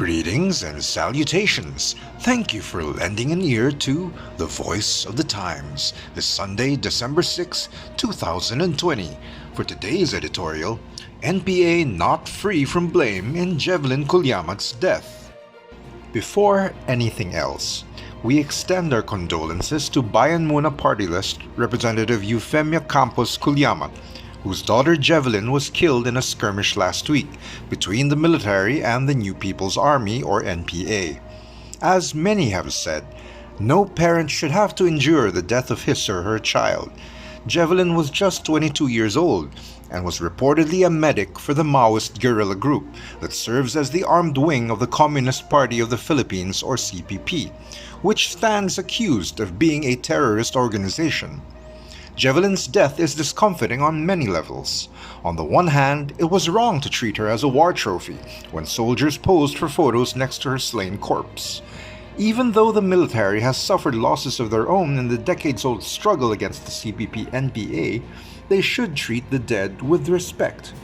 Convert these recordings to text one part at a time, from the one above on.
Greetings and salutations. Thank you for lending an ear to The Voice of the Times this Sunday, December 6, 2020. For today's editorial, NPA not free from blame in Jevelyn Culiamat's death. Before anything else, we extend our condolences to Bayan Muna Party List Representative Eufemia Campos Culiamat, whose daughter Jevelyn was killed in a skirmish last week between the military and the New People's Army, or NPA. As many have said, no parent should have to endure the death of his or her child. Jevelyn was just 22 years old and was reportedly a medic for the Maoist guerrilla group that serves as the armed wing of the Communist Party of the Philippines, or CPP, which stands accused of being a terrorist organization. Jevelyn's death is discomfiting on many levels. On the one hand, it was wrong to treat her as a war trophy when soldiers posed for photos next to her slain corpse. Even though the military has suffered losses of their own in the decades-old struggle against the CPP-NPA, they should treat the dead with respect.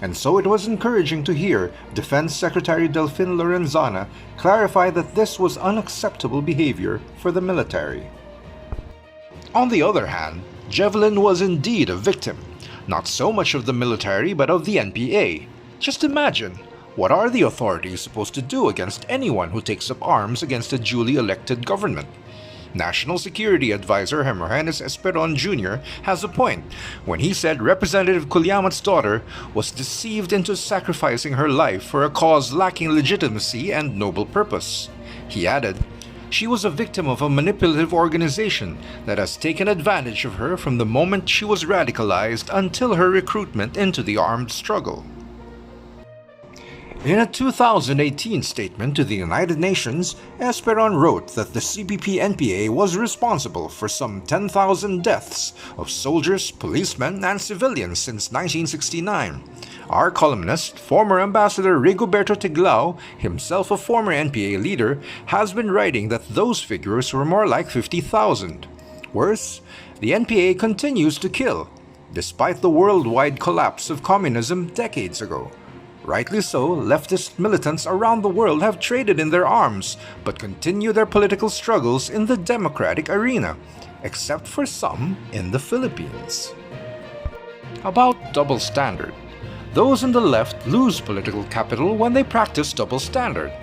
And so it was encouraging to hear Defense Secretary Delfin Lorenzana clarify that this was unacceptable behavior for the military. On the other hand, Jevelyn was indeed a victim, not so much of the military but of the NPA. Just imagine, what are the authorities supposed to do against anyone who takes up arms against a duly elected government? National Security Advisor Hermogenes Esperon Jr. has a point when he said Representative Culiamat's daughter was deceived into sacrificing her life for a cause lacking legitimacy and noble purpose. He added, "She was a victim of a manipulative organization that has taken advantage of her from the moment she was radicalized until her recruitment into the armed struggle." In a 2018 statement to the United Nations, Esperon wrote that the CPP-NPA was responsible for some 10,000 deaths of soldiers, policemen, and civilians since 1969. Our columnist, former Ambassador Rigoberto Tiglao, himself a former NPA leader, has been writing that those figures were more like 50,000. Worse, the NPA continues to kill, despite the worldwide collapse of communism decades ago. Rightly so, leftist militants around the world have traded in their arms, but continue their political struggles in the democratic arena, except for some in the Philippines. About double standard. Those on the left lose political capital when they practice double standard.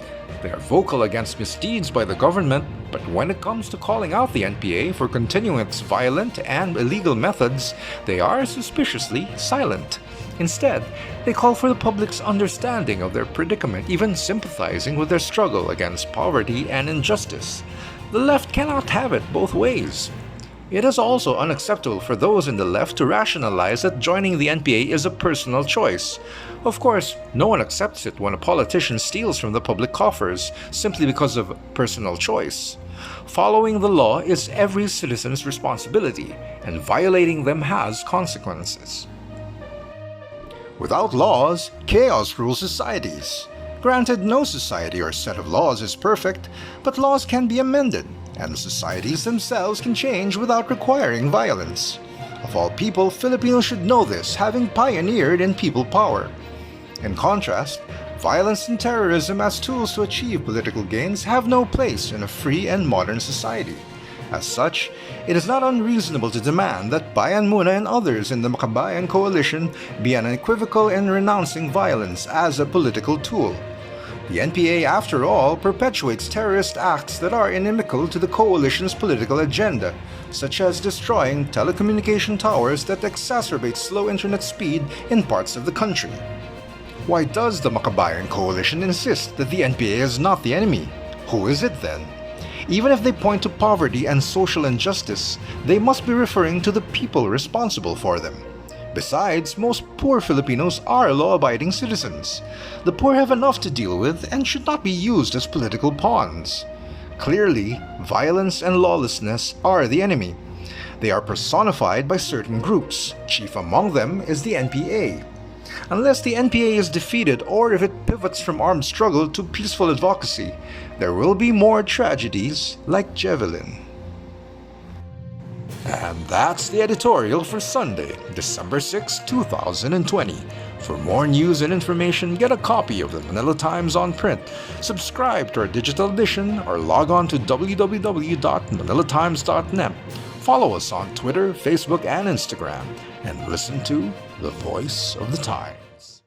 They are vocal against misdeeds by the government, but when it comes to calling out the NPA for continuing its violent and illegal methods, they are suspiciously silent. Instead, they call for the public's understanding of their predicament, even sympathizing with their struggle against poverty and injustice. The left cannot have it both ways. It is also unacceptable for those in the left to rationalize that joining the NPA is a personal choice. Of course, no one accepts it when a politician steals from the public coffers simply because of personal choice. Following the law is every citizen's responsibility, and violating them has consequences. Without laws, chaos rules societies. Granted, no society or set of laws is perfect, but laws can be amended, and societies themselves can change without requiring violence. Of all people, Filipinos should know this, having pioneered in people power. In contrast, violence and terrorism as tools to achieve political gains have no place in a free and modern society. As such, it is not unreasonable to demand that Bayan Muna and others in the Makabayan coalition be unequivocal in renouncing violence as a political tool. The NPA, after all, perpetuates terrorist acts that are inimical to the coalition's political agenda, such as destroying telecommunication towers that exacerbate slow internet speed in parts of the country. Why does the Makabayan coalition insist that the NPA is not the enemy? Who is it then? Even if they point to poverty and social injustice, they must be referring to the people responsible for them. Besides, most poor Filipinos are law-abiding citizens. The poor have enough to deal with and should not be used as political pawns. Clearly, violence and lawlessness are the enemy. They are personified by certain groups. Chief among them is the NPA. Unless the NPA is defeated or if it pivots from armed struggle to peaceful advocacy, there will be more tragedies like Jevelyn. And that's the editorial for Sunday, December 6, 2020. For more news and information, get a copy of the Manila Times on print, subscribe to our digital edition, or log on to www.manilatimes.net. Follow us on Twitter, Facebook, and Instagram, and listen to the Voice of the Times.